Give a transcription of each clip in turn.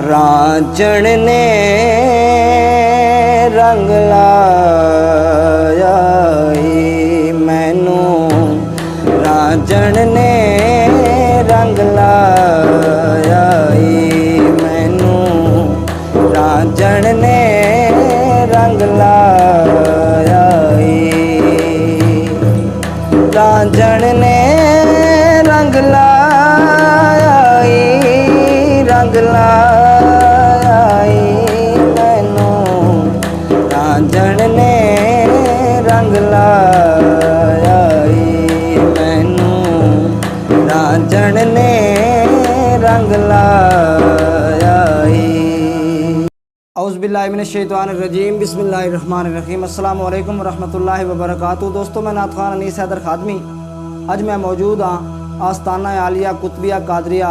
रांझण ने रंग लाया मैनू, रांझण ने रंग लाया मैनू, रांझण ने रंग लाया, रांझण ने रंग लाया, रंग लाया मैनू, रांझण ने रंग लाया मैनू, रांझण ने रंग लाया। औज़ुबिल्लाहिमिनश्शैतानिर्रजीम, बिस्मिल्लाहिर्रहमानिर्रहीम। अस्सलामु अलैकुम रहमतुल्लाहि व बरकातुहू। दोस्तों, मैं नात खान अनीस हैदर खादमी। अज मैं मौजूद हाँ आस्ताना आलिया कुतबिया कादरिया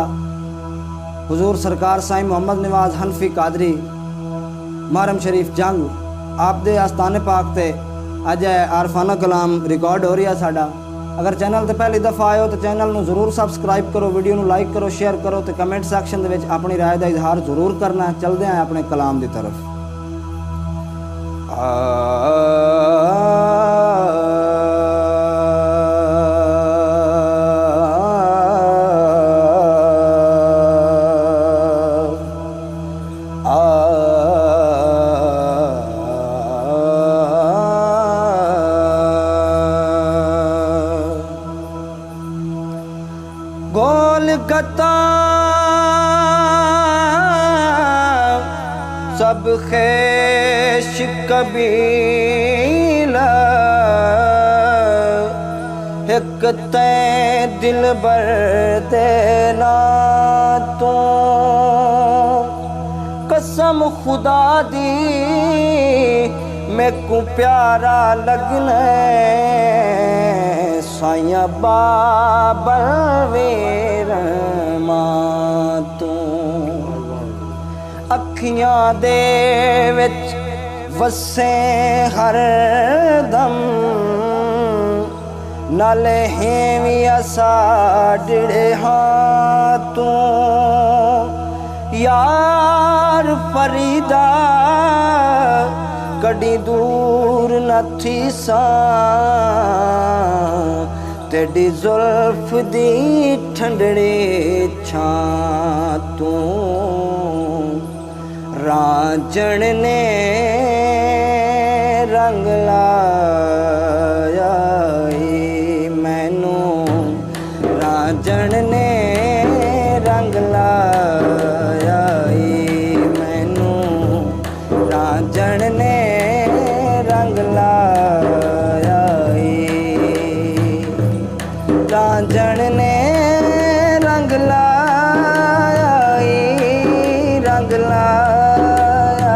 हुजूर सरकार साईं मोहम्मद नवाज हनफी कादरी महरम शरीफ जंग आप दे आस्ताने पाक ते अज आरफाना कलाम रिकॉर्ड हो रहा है साडा। अगर चैनल ते पहली दफ़ा आए हो तो चैनल नू जरूर सबसक्राइब करो, वीडियो नू लाइक करो, शेयर करो तो कमेंट सैक्शन दे विच अपनी राय का इजहार जरूर करना। चलते हैं अपने कलाम की तरफ। गोलगता सब खेश कबीला, एक ते दिल बर देना तू, कसम खुदा दी मैकू प्यारा लगना साइया बाबल वेर मां तू, अखियां दे विच वसे हर दम, नाले हेविया साडे हाँ तू, यार फरीदा कड़ी दूर न थी सा, तेरी जुल्फ दी ठंडड़ी छां तू, रांझण ने रंग लाया मैनू, रांझण ने रंग लाया मैनू, रांझण ने रंग लाया, रांझण ने रंग लाया, रंग लाया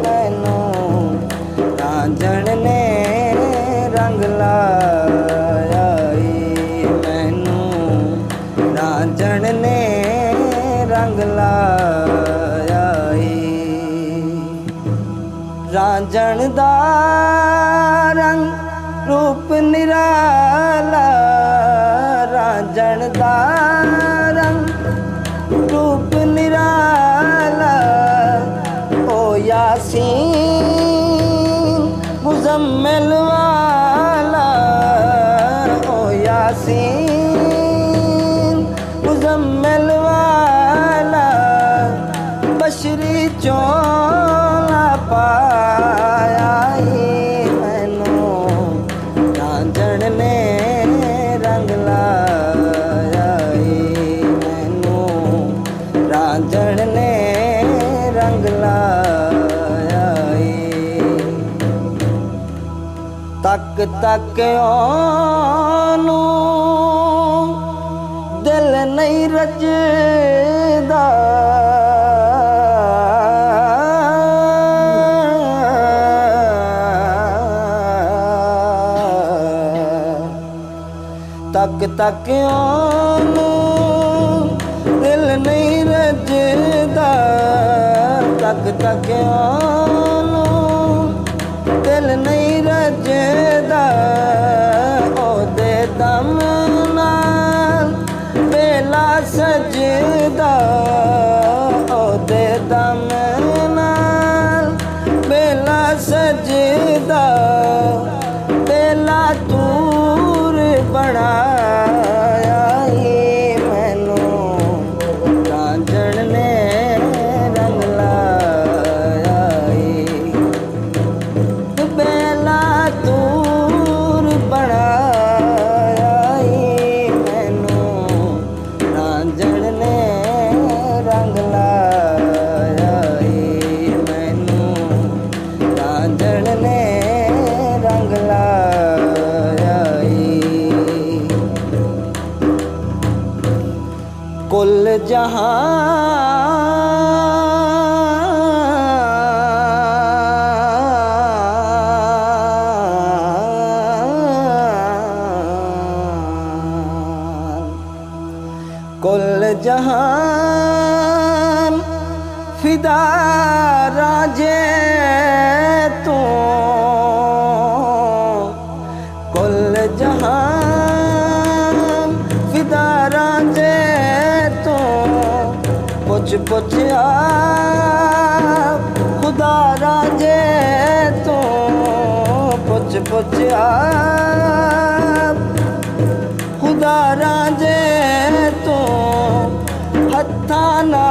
मैनू, रांझण ने रंग लाया मैनू, रांझण ने रंग लाया, रांझण दा रंग रूप निराला, रांझण दा रंग रूप निराला, ओ यासीन मुजम्मिल वाला, ओ यासीन मुजम्मिल वाला, बशरी चोला पाया मैनू, रांझण ने रंग लाया मैनू, रांझण ने रंग लाया, तक तक ओनू दिल नहीं रजदा, तक तक ओनू दिल नहीं रजदा, तक तक ओनू दिल नहीं रजदा, ओ दे दम नाल बेला सजदा, ओ कुल जहान फिदा राजे तू कुल जहान फिदा राजे तू पुछ पुछ आप खुदा राजे तू पुछ पुछ आप खुदा राजे तू हत्था ना